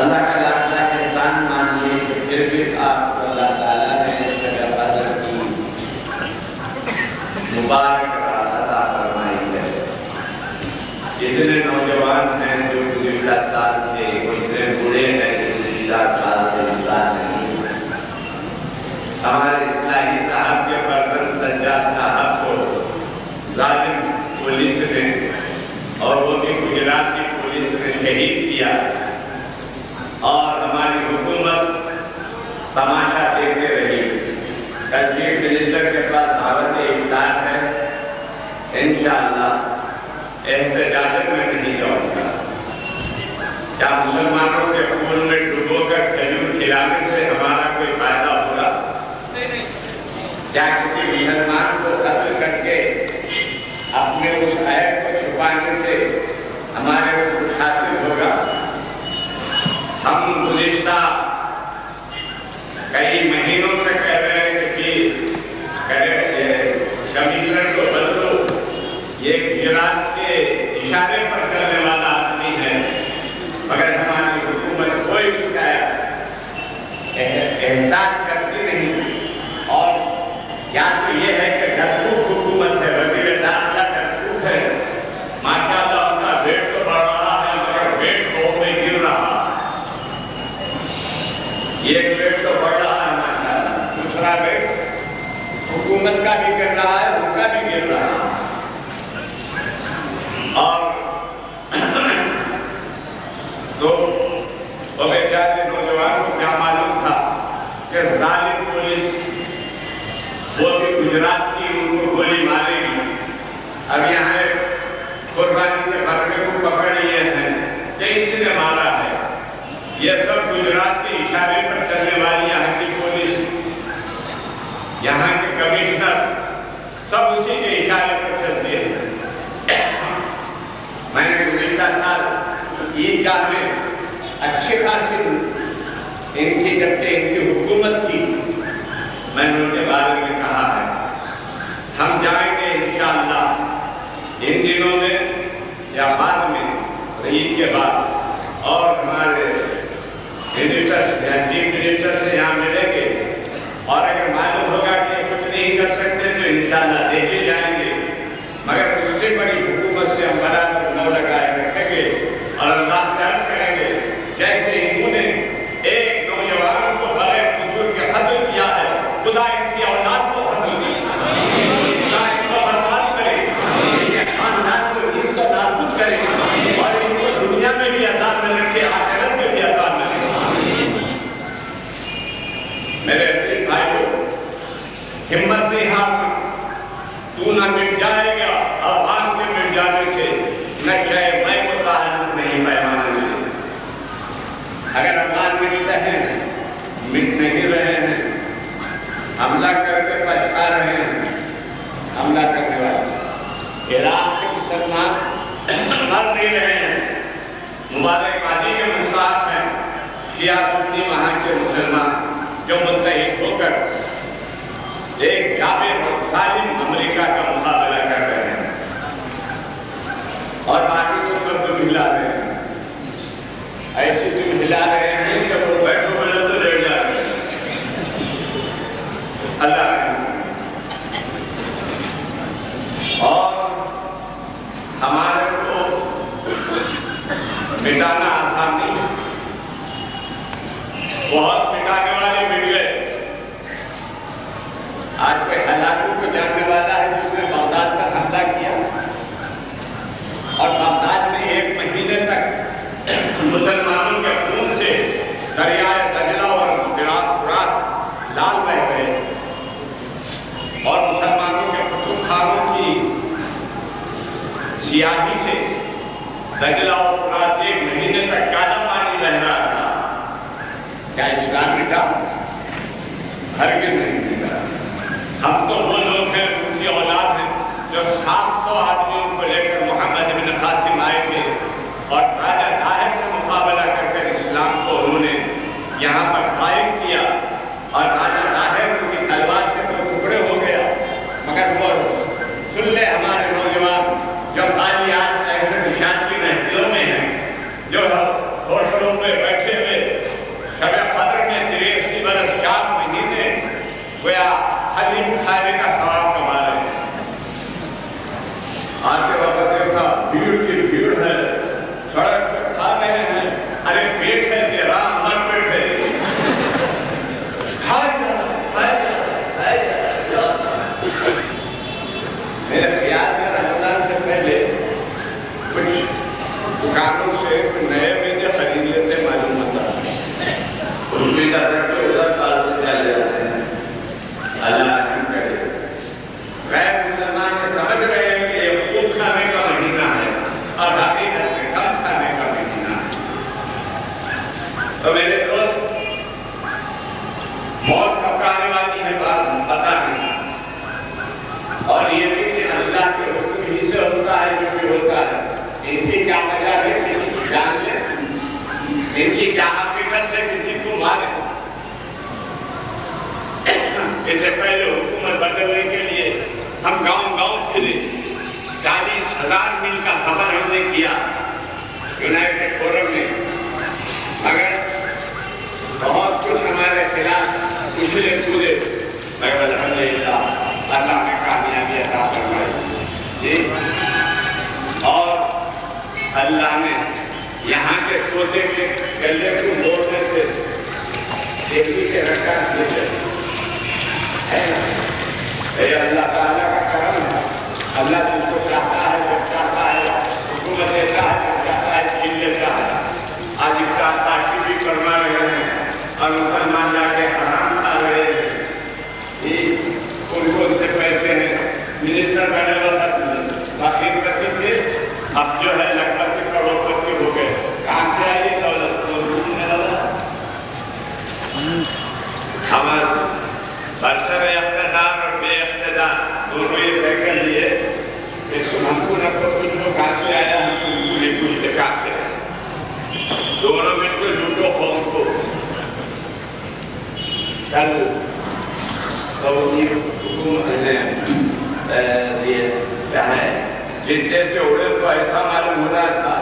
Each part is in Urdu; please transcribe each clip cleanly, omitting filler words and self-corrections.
اللہ کا لاکھ لاکھ احسان مانیے کہ پھر بھی آپ کو اللہ تعالیٰ نے اس جگہ قدر کی مبارک رات عطا فرمائی ہے۔ جتنے نوجوان ہیں جو گزشتہ سال سے، وہ اتنے بوڑھے ہیں جو گزشتہ سال سے انسان نہیں ہے۔ ہمارے اصلاحی صاحب کے برتن سجاد صاحب کو ظالم پولیس نے اور وہ بھی گجرات کی پولیس نے شہید کیا، اور ہماری حکومت تماشا دیکھتے رہی۔ کل چیف منسٹر کے پاس دعوت افطار ہے، انشاءاللہ احتجاج میں نہیں جاؤں گا۔ کیا مسلمانوں کے خون میں ڈبو کر کھجور کھلانے سے ہمارا کوئی فائدہ ہوگا؟ کیا کسی مسلمان کو قتل کر کے اپنے اس عیب کو چھپانے سے ہمارے کو کچھ حاصل ہوگا؟ ہم گزشتہ کئی مہینوں سے کہہ رہے ہیں کہ کمشنر کو بدلو، یہ گجرات کے اشارے پر چلنے والا آدمی ہے، مگر ہماری حکومت کوئی احساس کرتی نہیں۔ اور یا تو یہ ہے کہ ڈرپوک حکومت ہے، وزیر داخلہ ڈرپوک ہے، ماشاءاللہ ان کا ویٹ تو بڑھ رہا ہے مگر ویٹ کو میں گر رہا ہے۔ ایک ویٹ تو بڑھ رہا ہے ماشاءاللہ، دوسرا ویٹ حکومت کا بھی گر رہا ہے، ان کا بھی گر رہا ہے۔ اور تو وہ بیچارے نوجوان کو کیا معلوم تھا کہ ظالم پولیس وہ بھی گجرات کی ان کو گولی مارے گی۔ اب یہاں قربانی کے بکرے کو پکڑ لیے ہیں کہ اس نے مارا ہے، یہ سب گجرات کے اشارے پر چلنے والی یہاں کی پولیس، یہاں کے کمشنر سب اسی کے اشارے پر چلتے ہیں۔ میں نے گزشتہ سال عیدگاہ میں اچھی خاصی ان کی جب سے ان کی حکومت تھی میں نے ان کے بارے میں کہا ہے ہم جائیں گے انشاءاللہ ان دنوں میں یا بعد میں عید کے بعد، اور ہمارے چیف منسٹر سے یہاں ملیں گے، اور اگر معلوم ہوگا کہ کچھ نہیں کر سکتے تو انشاءاللہ دیکھے جائیں گے، مگر اس سے بڑی حکومت سے ہم برابر نو لگائے رکھیں گے اور اللہ تعالیٰ کریں گے جیسے انہوں نے ایک نوجوان کو بغیر حضور کے قتل کیا ہے، خدا ان کی اولاد کو قتل دی، خدا ان کو برباد کرے، ان کے خاندان کو اس کو نابود کرے، اور ان کو دنیا میں بھی عذاب میں رکھے، آخرت میں بھی عذاب میں رکھے۔ میرے عزیز بھائیو، ہمت نہیں ہارنا، تو نہ مٹ جائے گا، افغان کے مٹ جانے سے نقشہ میں کو تعلق نہیں پیمانے سے۔ اگر افغان مٹتے ہیں، مٹ نہیں رہے ہیں، حملہ کر کے پچھتا رہے ہیں، حملہ کرنے والے عراق کے مسلمان مر نہیں رہے ہیں، مبارک بادی کے مستحق ہیں، شیعہ سنی وہاں کے مسلمان جو متحد ہو کر ایک جابر ظالم امریکہ کا مقابلہ کر رہے ہیں، اور باقی کو سب تم ہلا رہے ہیں، ایسی تم ہلا رہے ہیں کہ وہ بیٹھو بولے تو لیٹ جا رہے ہیں۔ اللہ اور ہمارے کو مٹانا آسان نہیں، بہت مٹانے والے مٹ گئے۔ آج کوئی ہلاکو کو جاننے والا ہے جس نے بغداد پر حملہ کیا، اور بغداد میں ایک مہینے تک مسلمانوں کے خون سے دریائے دجلہ اور فرات لال بہہ گئے، اور مسلمانوں کے کتب خانوں کی سیاہی سے دجلہ اور فرات ایک مہینے تک کالا پانی بہہ رہا تھا۔ کیا اسلام مٹا؟ ہرگز نہیں مٹا۔ ہم تو وہ لوگ ہیں، ان کی اولاد ہیں جو 700 آدمیوں کو لے کر محمد بن قاسم آئے تھے، اور راجہ طاہر سے مقابلہ کر کر اسلام کو انہوں نے یہاں پر قائم کیا، اور راجہ طاہر ان کی تلوار سے تو ٹکڑے ہو گیا، مگر وہ سن لے ہمارے نوجوان جو خالی آج اہل نشان کی محفلوں میں ہیں، تعلیم کھانے کا ثواب کما رہے ہیں. آتے وقت دیکھا بھیڑ کی بھیڑ ہے, سڑک پہ کھا رہے ہیں. ارے پیٹ ہے کہ رام مر پیٹ ہے, میرے خیال میں رمضان سے پہلے کچھ دکانوں سے نئے میوے خرید لیتے معلوم ہوتا, اس بھی ادھر کے ادھر کال سے چلے جاتے ہیں. اللہ رحم کرے. غیر مسلمان سمجھ رہے ہیں کہ یہ خوب کھانے کا مہینہ ہے اور حقیقت میں کم کھانے کا مہینہ ہے. تو میرے دوست, موت کب آنے والی ہے بات پتہ نہیں, اور یہ بھی کہ اللہ کے حکم ہی سے ہوتا ہے جو بھی ہوتا ہے. ان کی کیا وجہ ہے کسی کو جان لے, ان کی کیا حقیقت ہے کسی کو مارے. اس سے پہلے حکومت بدلنے کے لیے ہم گاؤں گاؤں پھرے, 40,000 میل کا سفر ہم نے کیا یونائٹڈ فورم میں, مگر بہت کچھ ہمارے خلاف پچھلے پورے, مگر الحمدللہ اللہ نے کامیابی عطا فرمائی. جی, اور اللہ نے یہاں کے سوچے کے گلے کو موڑنے سے دیکھی کے رکھا ہے. اللہ تعالیٰ کا کرم ہے. اللہ جس کو چاہتا ہے جب چاہتا ہے حکومت دیتا ہے, جب چاہتا ہے چھین لیتا ہے. آج افطار پارٹی بھی کروا رہے ہیں اور مسلمان جا کے حرام کھا رہے ہیں. ان کو ان سے پیسے ہیں, منسٹر بنے والا باقی کرتے تھے, اب جو ہے لگبھگ کے کروڑپتی ہو گئے. کہاں سے آئیے دولت ہمارے برسر اقتدار اور بے اقتدار دونوں یہ طے کر لیے کہ ہم کو نہ تو کچھ لوگ کہاں سے آیا, ہم کو پوری کچھ دکھاتے ہیں. دونوں میں کوئی لوٹو قوم کو کل سعودی حکومت نے یہ کیا ہے جتنے سے اڑے تو ایسا معلوم ہو رہا تھا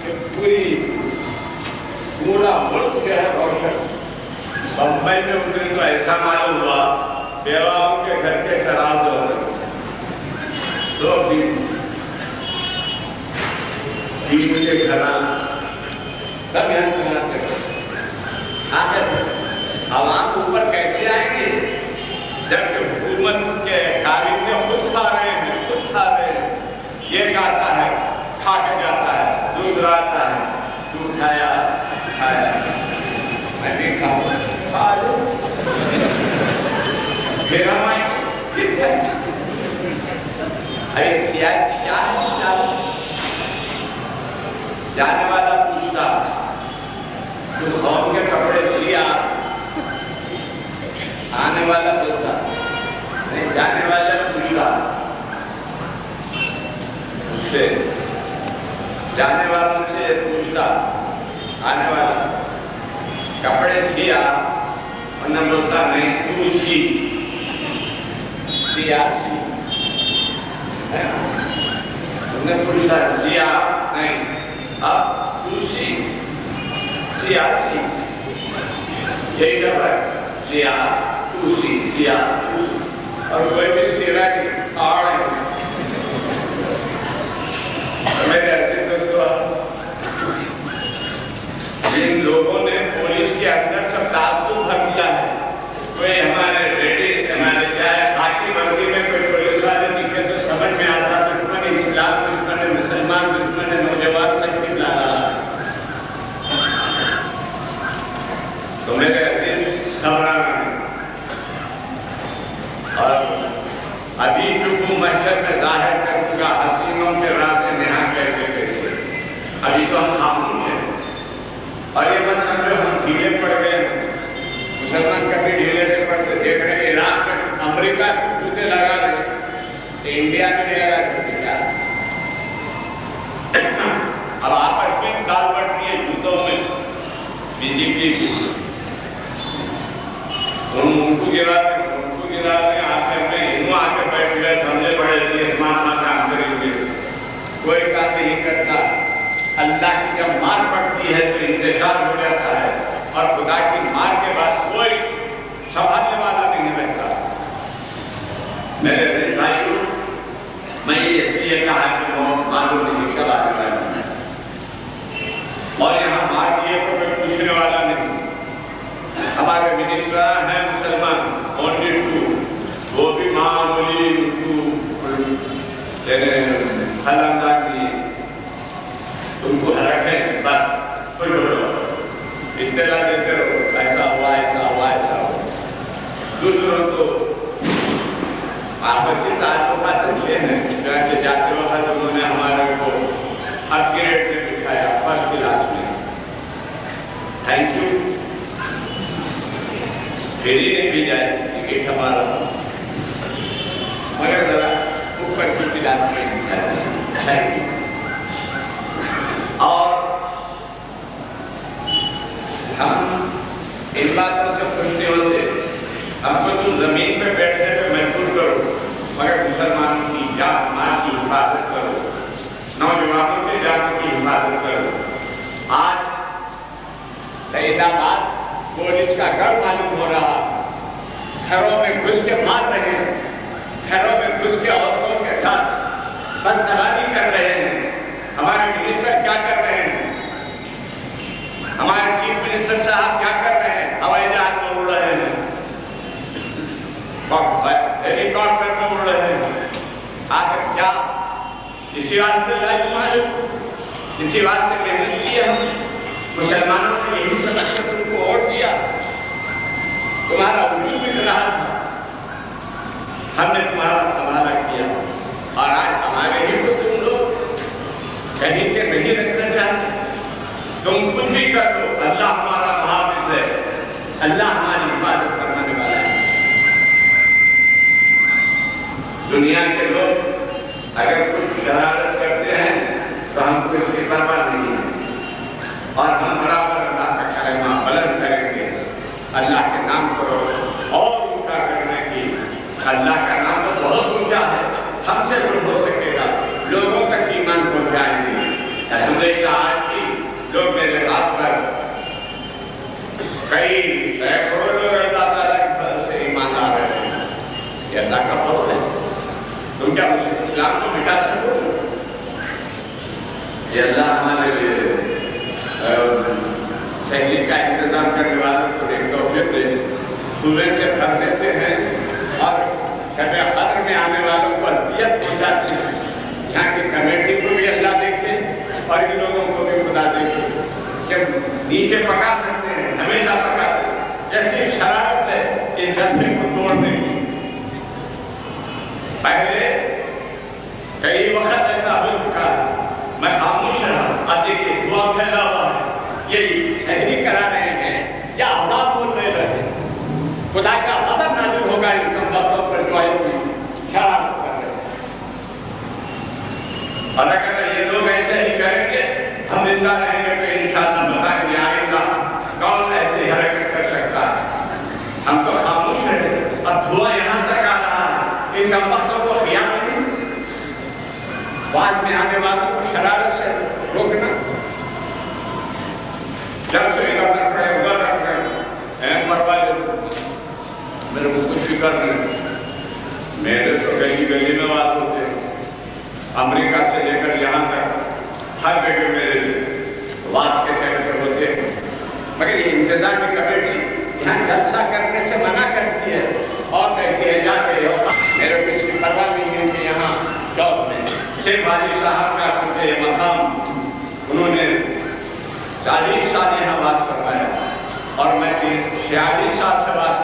کہ پورا ملک جو ہے روشن. بمبئی میں اتری تو ایسا معلوم ہوا بیواؤں کے گھر کے شراب جو ہے 2 دن کے گھر سب یہاں سناتے ہیں. آخر عوام اوپر کیسے آئیں گے جبکہ حکومت کے کابینہ خود کھا رہے ہیں, خود کھا رہے ہیں. یہ کہتا ہے کھا کے جاتا ہے, دودھ رہتا ہے, تو کھایا کھایا, میں بھی کھاؤں کھا لو, میرا مائن ٹھیک ہے. ارے سیاسی کیا ہے, جانے والا پوچھتا تو قوم کے کپڑے سیا, آنے والا بولتا نہیں, جانے والا پوچھتا اس سے, جانے والوں سے پوچھتا آنے والا کپڑے سیا, ورنہ بولتا نہیں تو سی سیاسی. انہوں نے پوچھتا سیا نہیں, اب تو سی سیاسی, یہی جب ہے سیا تو سی سیا, اور کوئی بھی سیرا کی آڑ ہے. میرے عزیز دوستو, جن لوگوں نے پولیس کے اندر سب تعصب بھر دیا ہے, کوئی ہمارے ریڈی ہمارے چاہے خاکی ورزی میں کوئی پولیس والے دکھے تو سمجھ میں آتا دشمن اسلام, دشمن مسلمان, دشمن نوجوان تک بھی لا رہا ہے. تو میرے عزیز گھبرانا نہیں. اور ابھی جو محشر میں ظاہر کروں گا حسینوں کے راز نہا کیسے کیسے, ابھی تو ہم خاموش ہیں. اور یہ مت سمجھو ہم ڈھیلے پڑ گئے, مسلمان کبھی ڈھیلے نہیں پڑتے. دیکھ رہے ہیں عراق میں امریکہ جوتے لگا رہے, انڈیا میں نہیں لگا سکتے کیا. اب آپس میں دال بڑھ رہی ہے جوتوں میں, بی جے پی ان کو گراتے ہیں. آخر میں انہوں آ کے بیٹھ گئے, سمجھے پڑے لیے اسمان کام کریں گے, کوئی کام نہیں کرتا. اللہ کی جب مار پڑتی ہے تو انتشار ہو جاتا ہے, اور خدا کی مار کے بعد کوئی سنبھالنے والا نہیں رہتا. میرے بڑے بھائیوں، میں یہ اس لیے کہا کہ وہ معلوم نہیں کب آنے والا ہے، اور یہاں مارکیے کو کوئی پوچھنے والا نہیں. ہمارے منسٹر ہیں مسلمان، اونلی ٹو، وہ بھی معمولی خلاندانی، تم کو رکھیں بس کوئی بولو اطلاع دیتے رہو ایسا ہوا ایسا ہوا ایسا ہوا. دوسروں کو آپسی تعلقات اچھے ہیں، چنانچہ جاتے وقت انہوں نے ہمارے کو اپ گریڈ میں بٹھایا فرسٹ کلاس میں. Thank you. پھر ہی نہیں بھی جائے ٹکٹ ہمارا، مگر ذرا اوپر کی کلاس میں بٹھایا. Thank you. اور ہم ان باتوں سے خوش نہیں ہوتے. ہم کو تم زمین پہ بیٹھنے پہ محفوظ کرو، مگر مسلمانوں کی جان مال کی حفاظت کرو، نوجوانوں کے جانوں کی حفاظت کرو. آج سعید آباد پولیس کا گڑھ معلوم ہو رہا، گھروں میں گھس کے مار رہے ہیں، گھروں میں گھس کے عورتوں کے ساتھ بدزبانی کر رہے ہیں. ہمارے منسٹر کیا کر رہے ہیں؟ ہمارے چیف منسٹر صاحب کیا کر رہے ہیں؟ ہوائی جہاز میں اڑ رہے ہیں، ہیلی کاپٹر میں اڑ رہے ہیں. آخر کیا؟ اسی واسطے اسی واسطے محنت کی ہم مسلمانوں نے یہی سمجھ کر تم کو ووٹ دیا. تمہارا وجود مل رہا تھا، ہم نے تمہارا سنبھالا کیا، اور آج ہمارے ہی کو تم لوگ کہیں کے نہیں رکھنا چاہتے. تم کچھ بھی کر دو، اللہ ہمارا محافظ ہے، اللہ ہماری حفاظت کرنے والا ہے. دنیا کے لوگ اگر کچھ شرارت کرتے ہیں تو ہم کو اس کی پرواہ نہیں ہے، اور ہم برابر اللہ کا کلمہ بلند کریں گے. اللہ کے نام کرو اور اونچا کرنے کی. اللہ کا نام تو بہت اونچا ہے، ہم سے جو ہو سکے گا لوگوں تک ایمان پہنچائیں گے. الحمدللہ آج بھی لوگ میرے ہاتھ پر کئی سینکڑوں لوگ اللہ تعالیٰ کی فضل سے ایمان آ رہے ہیں. یہ اللہ کا فضل ہے. تم کیا اسلام کو مٹا سکو؟ یہ اللہ ہمارے شہری کا انتظام کرنے والوں کو ایک توفیق دے. صبح سے بھر دیتے ہیں اور شب قدر میں آنے والوں کو اذیت پہنچاتے ہیں. یہاں کی کمیٹی کو بھی اللہ دیکھے اور ان لوگوں کو بھی خدا دیکھے کہ نیچے پکا سکتے ہیں، ہمیشہ پکاتے ہیں. جیسی شرارت ہے اس جذبے کو توڑنے کی. پہلے کئی وقت ایسا ہو چکا ہے، میں خاموش رہا، اب دیکھیے دعا پھیلا ہوا ہے. یہ شہری کرا رہے ہیں یا عذاب بول رہے ہیں. خدا کا غضب نازل ہوگا ان کم باتوں پر جو ایسی شرارت کر رہے ہیں. اور اگر یہ لوگ ایسے ہی کریں گے ہم زندہ رہیں گے تو انشاءاللہ بتائیں گے آئندہ کون ایسی حرکت کر سکتا ہے. ہم تو خاموش رہے. اب دھواں یہاں تک آ رہا ہے، ان کم باتوں کو خیال نہیں، بعد میں آنے والوں کو شرارت سے روکنا. جب سے ادھر رکھ رہے ادھر رکھ رہے پرواہ میرے کو کچھ فکر نہیں. میرے تو گلی گلی میں بات ہوتے ہیں، امریکہ سے لے کر یہاں تک ہر جگہ میرے واس کے کیریکٹر ہوتے ہیں. مگر یہ انتظامی کمیٹی یہاں جلسہ کرنے سے منع کرتی ہے اور کہتی ہے جا کے میرے کو اس کی پرواہ نہیں ہے کہ یہاں چوک میں شیخ حاجی صاحب کا مجھے یہ مقام انہوں نے 40 سال یہاں واس کروایا اور میں 46 سال سے واس